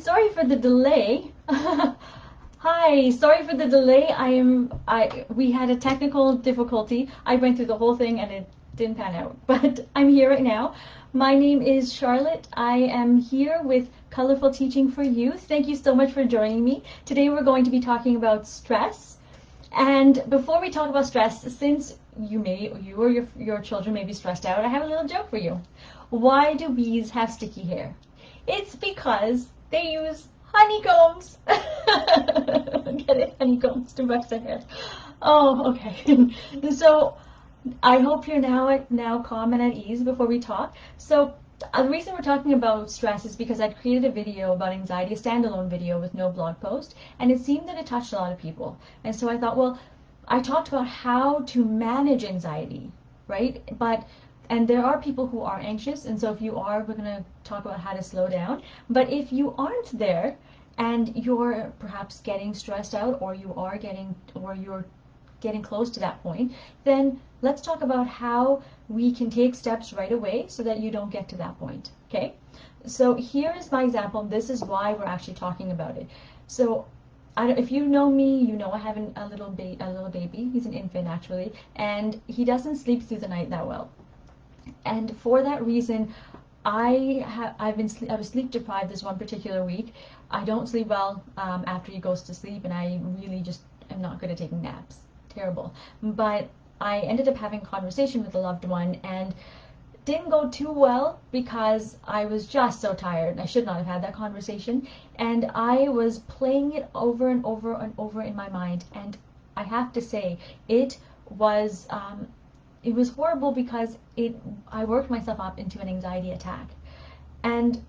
Sorry for the delay. Hi, sorry for the delay. We had a technical difficulty. I went through the whole thing and it didn't pan out, but I'm here right now. My name is Charlotte. I am here with Colorful Teaching for Youth. Thank you so much for joining me. Today we're going to be talking about stress. And before we talk about stress, since you or your children may be stressed out, I have a little joke for you. Why do bees have sticky hair? It's because they use honeycombs. Get it? Honeycombs to brush their hair. Oh, okay. So I hope you're now calm and at ease before we talk. So the reason we're talking about stress is because I created a video about anxiety, a standalone video with no blog post, and it seemed that it touched a lot of people. And so I thought, well, I talked about how to manage anxiety, right? And there are people who are anxious, and so if you are, we're going to talk about how to slow down. But if you aren't there and you're perhaps getting stressed out, or you're getting close to that point, then let's talk about how we can take steps right away so that you don't get to that point. Okay? So here is my example. This is why we're actually talking about it. So if you know me, you know I have a little baby. He's an infant actually, and he doesn't sleep through the night that well. And for that reason, I was sleep deprived this one particular week. I don't sleep well after he goes to sleep, and I really just am not good at taking naps. Terrible. But I ended up having a conversation with a loved one, and didn't go too well because I was just so tired. I should not have had that conversation, and I was playing it over and over and over in my mind. And I have to say, it was horrible because I worked myself up into an anxiety attack. And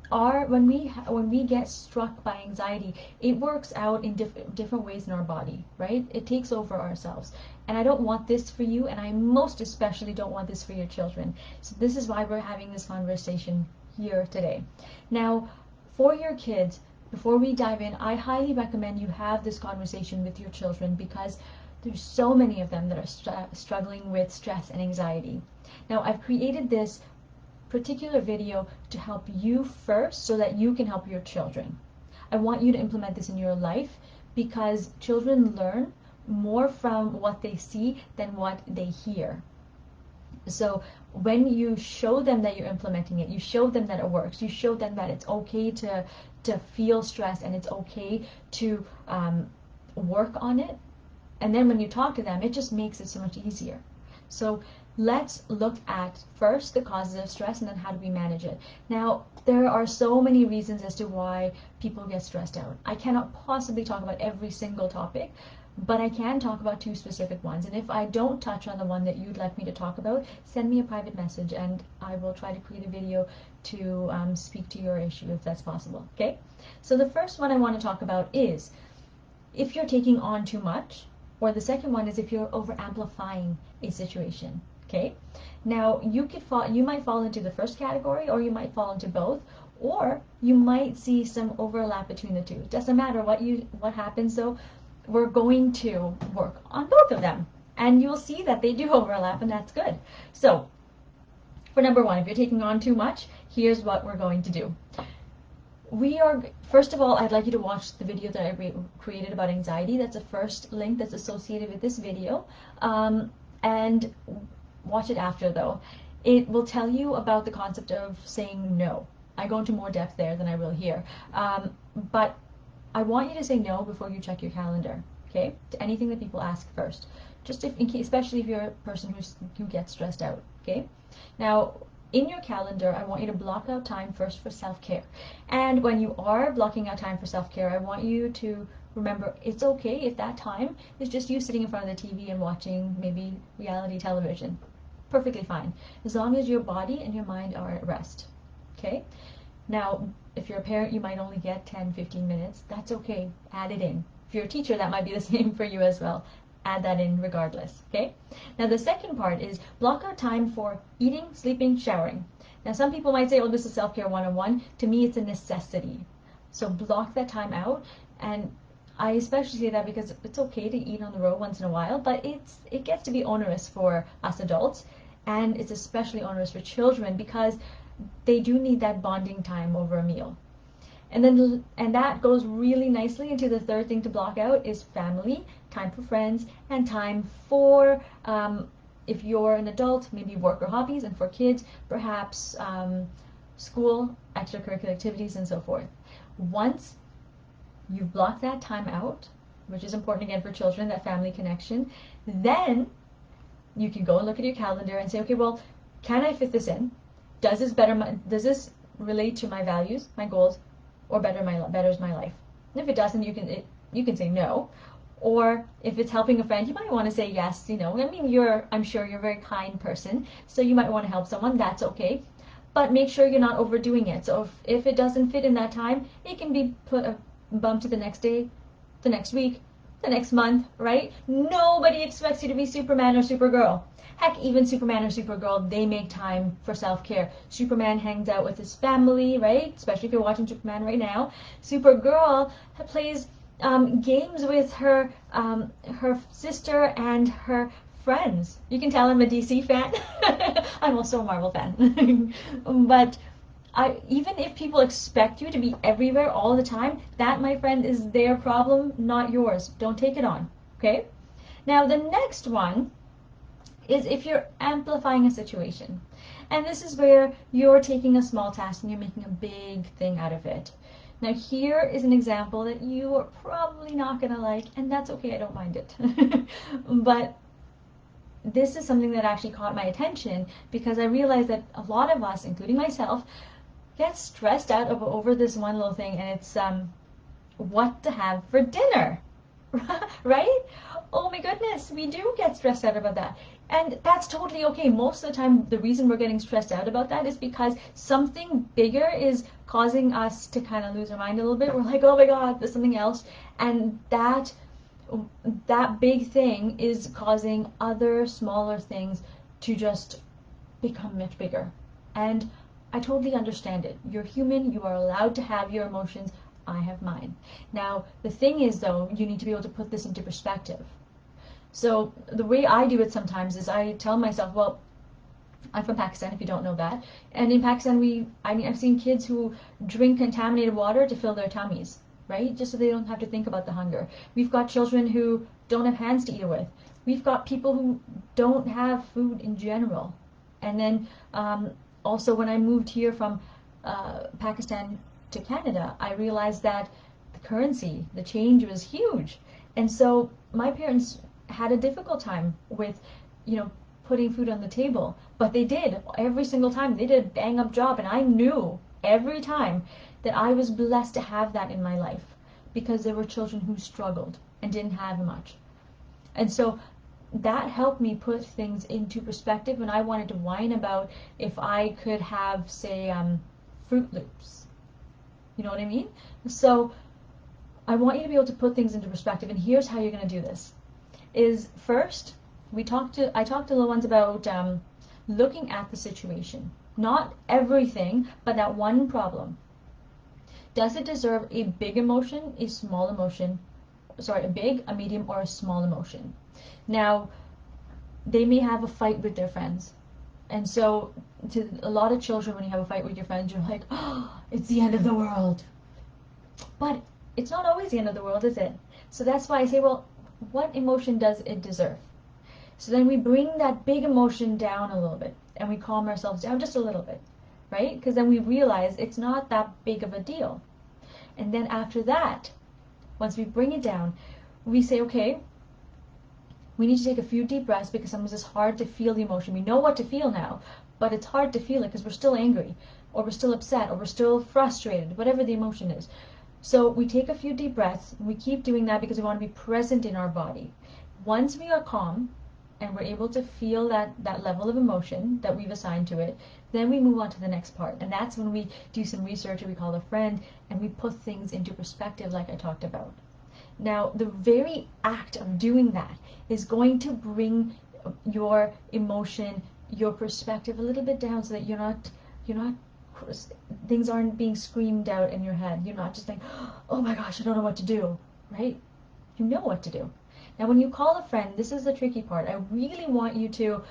when we get struck by anxiety, it works out in different ways in our body, right? It takes over ourselves. And I don't want this for you, and I most especially don't want this for your children. So this is why we're having this conversation here today. Now, for your kids, before we dive in, I highly recommend you have this conversation with your children, because there's so many of them that are struggling with stress and anxiety. Now, I've created this particular video to help you first so that you can help your children. I want you to implement this in your life, because children learn more from what they see than what they hear. So when you show them that you're implementing it, you show them that it works, you show them that it's okay to feel stress, and it's okay to work on it, and then when you talk to them, it just makes it so much easier. So let's look at first the causes of stress, and then how do we manage it. Now, there are so many reasons as to why people get stressed out. I cannot possibly talk about every single topic, but I can talk about 2 specific ones. And if I don't touch on the one that you'd like me to talk about, send me a private message, and I will try to create a video to speak to your issue if that's possible. Okay? So the first one I want to talk about is if you're taking on too much, or the second one is if you're over amplifying a situation. Okay, now you might fall into the first category, or you might fall into both, or you might see some overlap between the two. It doesn't matter what happens though. We're going to work on both of them, and you'll see that they do overlap, and that's good. So for number one, if you're taking on too much, here's what we're going to do. First of all, I'd like you to watch the video that I created about anxiety. That's the first link that's associated with this video. And watch it after though. It will tell you about the concept of saying no. I go into more depth there than I will here. But I want you to say no before you check your calendar, okay? To anything that people ask first. Just especially if you're a person who gets stressed out, okay? Now, in your calendar, I want you to block out time first for self-care. And when you are blocking out time for self-care, I want you to remember it's okay if that time is just you sitting in front of the TV and watching maybe reality television. Perfectly fine, as long as your body and your mind are at rest. Okay? Now, if you're a parent, you might only get 10-15 minutes. That's okay. Add it in. If you're a teacher, that might be the same for you as well. Add that in regardless. Okay? Now, the second part is block out time for eating, sleeping, showering. Now, some people might say, oh, this is self-care 101. To me, it's a necessity. So block that time out. And I especially say that because it's okay to eat on the road once in a while, but it gets to be onerous for us adults, and it's especially onerous for children because they do need that bonding time over a meal. And that goes really nicely into the third thing to block out is family, time for friends, and time for, if you're an adult, maybe work or hobbies, and for kids, perhaps school, extracurricular activities, and so forth. Once you've blocked that time out, which is important again for children, that family connection, then you can go and look at your calendar and say, okay, well, can I fit this in? Does this relate to my values, my goals, or betters my life? And if it doesn't, you can say no. Or if it's helping a friend, you might want to say yes. I mean, I'm sure you're a very kind person, so you might want to help someone. That's okay. But make sure you're not overdoing it. So if it doesn't fit in that time, it can be bumped to the next day, the next week, the next month, right? Nobody expects you to be Superman or Supergirl. Heck, even Superman or Supergirl, they make time for self-care. Superman hangs out with his family, right? Especially if you're watching Superman right now. Supergirl plays games with her sister and her friends. You can tell I'm a DC fan. I'm also a Marvel fan. But even if people expect you to be everywhere all the time, that, my friend, is their problem, not yours. Don't take it on, okay? Now, the next one is if you're amplifying a situation. And this is where you're taking a small task and you're making a big thing out of it. Now, here is an example that you are probably not going to like, and that's okay, I don't mind it. But this is something that actually caught my attention because I realized that a lot of us, including myself, get stressed out over this one little thing, and it's what to have for dinner. Right? Oh my goodness, we do get stressed out about that. And that's totally okay. Most of the time, the reason we're getting stressed out about that is because something bigger is causing us to kind of lose our mind a little bit. We're like, oh my God, there's something else. And that big thing is causing other smaller things to just become much bigger. And I totally understand it. You're human. You are allowed to have your emotions. I have mine. Now, the thing is, though, you need to be able to put this into perspective. So the way I do it sometimes is I tell myself, well, I'm from Pakistan, if you don't know that. And in Pakistan, I've seen kids who drink contaminated water to fill their tummies, right? Just so they don't have to think about the hunger. We've got children who don't have hands to eat with. We've got people who don't have food in general. And then also when I moved here from Pakistan to Canada, I realized that the currency, the change was huge. And so my parents had a difficult time with, putting food on the table. But they did. Every single time. They did a bang up job. And I knew every time that I was blessed to have that in my life because there were children who struggled and didn't have much. And so that helped me put things into perspective when I wanted to whine about if I could have, say, Fruit Loops. You know what I mean? So I want you to be able to put things into perspective, and here's how you're going to do this. Is first, I talked to little ones about looking at the situation. Not everything, but that one problem. Does it deserve a big emotion, a small emotion? Sorry, a big, a medium, or a small emotion? Now, they may have a fight with their friends. And so, to a lot of children, when you have a fight with your friends, you're like, oh, it's the end of the world. But it's not always the end of the world, is it? So that's why I say, well, what emotion does it deserve? So then we bring that big emotion down a little bit, and we calm ourselves down just a little bit, right? Because then we realize it's not that big of a deal. And then after that, once we bring it down, we say, okay, we need to take a few deep breaths because sometimes it's hard to feel the emotion. We know what to feel now, but it's hard to feel it because we're still angry, or we're still upset, or we're still frustrated, whatever the emotion is. So we take a few deep breaths, and we keep doing that because we want to be present in our body. Once we are calm, and we're able to feel that level of emotion that we've assigned to it, then we move on to the next part. And that's when we do some research, or we call a friend, and we put things into perspective like I talked about. Now, the very act of doing that is going to bring your emotion, your perspective a little bit down so that you're not, things aren't being screamed out in your head. You're not just like, oh my gosh, I don't know what to do, right? You know what to do. Now, when you call a friend, this is the tricky part. I really want you to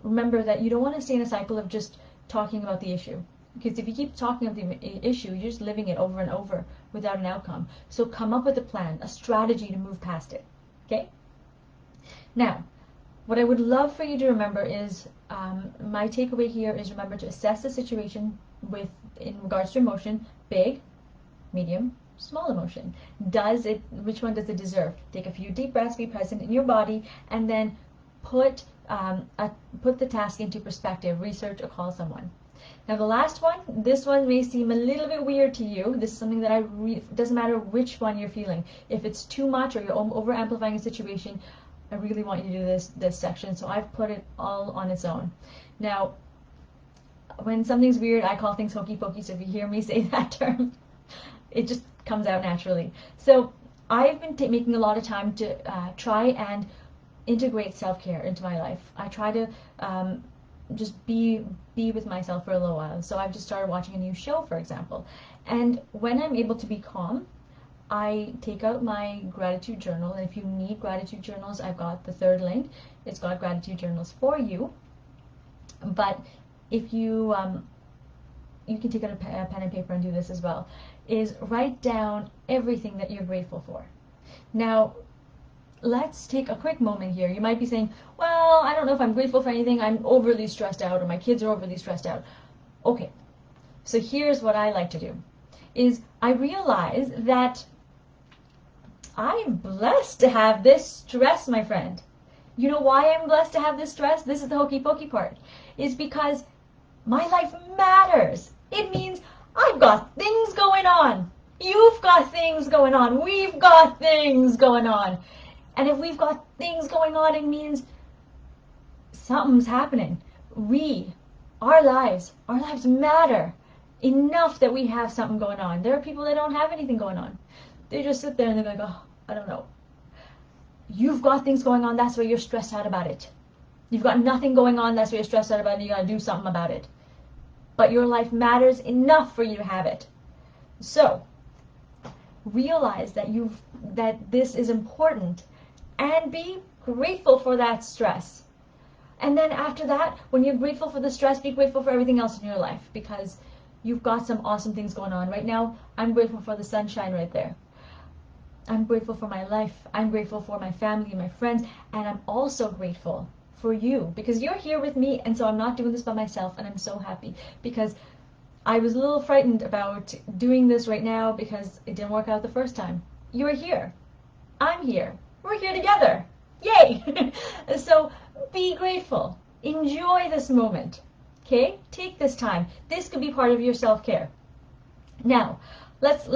remember that you don't want to stay in a cycle of just talking about the issue. Because if you keep talking of the issue, you're just living it over and over without an outcome. So come up with a plan, a strategy to move past it. Okay? Now, what I would love for you to remember is my takeaway here is remember to assess the situation in regards to emotion, big, medium, small emotion. Which one does it deserve? Take a few deep breaths, be present in your body, and then put the task into perspective, research or call someone. Now the last one, this one may seem a little bit weird to you. This is something that doesn't matter which one you're feeling. If it's too much or you're over amplifying a situation, I really want you to do this section. So I've put it all on its own. Now, when something's weird, I call things hokey pokey. So if you hear me say that term, it just comes out naturally. So I've been making a lot of time to try and integrate self-care into my life. I try to just be with myself for a little while. So I've just started watching a new show, for example. And when I'm able to be calm, I take out my gratitude journal. And if you need gratitude journals, I've got the third link. It's got gratitude journals for you. But if you can take out a pen and paper and do this as well, is write down everything that you're grateful for. Now, let's take a quick moment here. You might be saying, well, I don't know if I'm grateful for anything. I'm overly stressed out, or my kids are overly stressed out. Okay, so here's what I like to do, is I realize that I'm blessed to have this stress, my friend. You know why I'm blessed to have this stress? This is the hokey pokey part. Is because my life matters. It means I've got things going on. You've got things going on. We've got things going on. And if we've got things going on, it means something's happening. Our lives matter enough that we have something going on. There are people that don't have anything going on. They just sit there and they're like, oh, I don't know. You've got things going on, that's why you're stressed out about it. You've got nothing going on, that's why you're stressed out about it, you gotta do something about it. But your life matters enough for you to have it. So, realize that this is important and be grateful for that stress. And then after that, when you're grateful for the stress, be grateful for everything else in your life, because you've got some awesome things going on. Right now, I'm grateful for the sunshine right there. I'm grateful for my life. I'm grateful for my family and my friends. And I'm also grateful for you, because you're here with me, and so I'm not doing this by myself, and I'm so happy, because I was a little frightened about doing this right now because it didn't work out the first time. You're here. I'm here. We're here together. Yay! So be grateful. Enjoy this moment. Okay? Take this time. This could be part of your self-care. Now, let's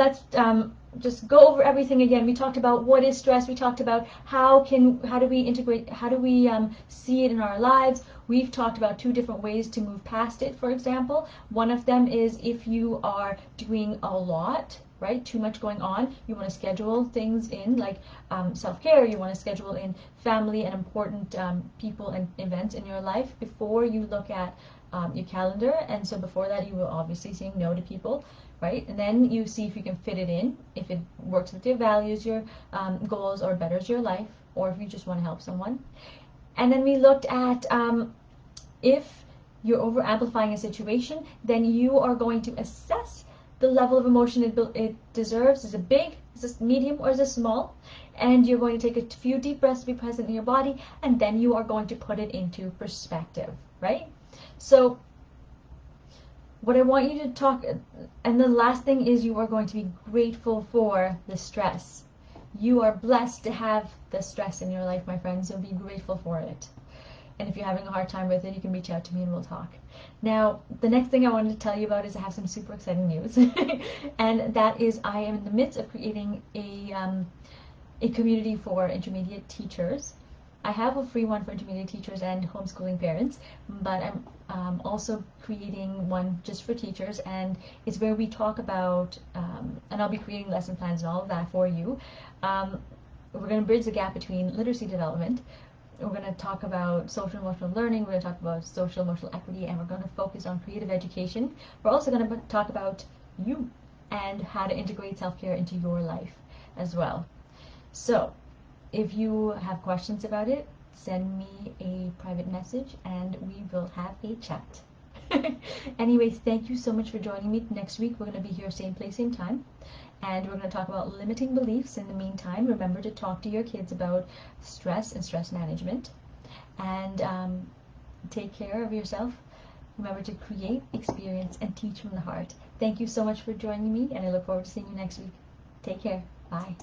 just go over everything again. We talked about what is stress. We talked about how do we integrate, how do we see it in our lives. We've talked about 2 different ways to move past it, for example. One of them is if you are doing a lot, right? Too much going on. You want to schedule things in, like self-care. You want to schedule in family and important people and events in your life before you look at your calendar. And so before that, you will obviously say no to people, right? And then you see if you can fit it in, if it works with your values, your goals, or betters your life, or if you just want to help someone. And then we looked at if you're over amplifying a situation, then you are going to assess the level of emotion it deserves. Is it big, is it medium, or is it small? And you're going to take a few deep breaths to be present in your body, and then you are going to put it into perspective, right? So what I want you to talk, and the last thing is you are going to be grateful for the stress. You are blessed to have the stress in your life, my friends, so be grateful for it. And if you're having a hard time with it, you can reach out to me and we'll talk. Now, the next thing I wanted to tell you about is I have some super exciting news. And that is I am in the midst of creating a community for intermediate teachers. I have a free one for intermediate teachers and homeschooling parents, but I'm also creating one just for teachers, and it's where we talk about, and I'll be creating lesson plans and all of that for you. We're going to bridge the gap between literacy development. We're going to talk about social emotional learning, we're going to talk about social emotional equity, and we're going to focus on creative education. We're also going to talk about you and how to integrate self-care into your life as well. So, if you have questions about it, send me a private message and we will have a chat. Anyways, thank you so much for joining me. Next week, we're going to be here, same place, same time. And we're going to talk about limiting beliefs. In the meantime, remember to talk to your kids about stress and stress management. And take care of yourself. Remember to create, experience, and teach from the heart. Thank you so much for joining me, and I look forward to seeing you next week. Take care. Bye.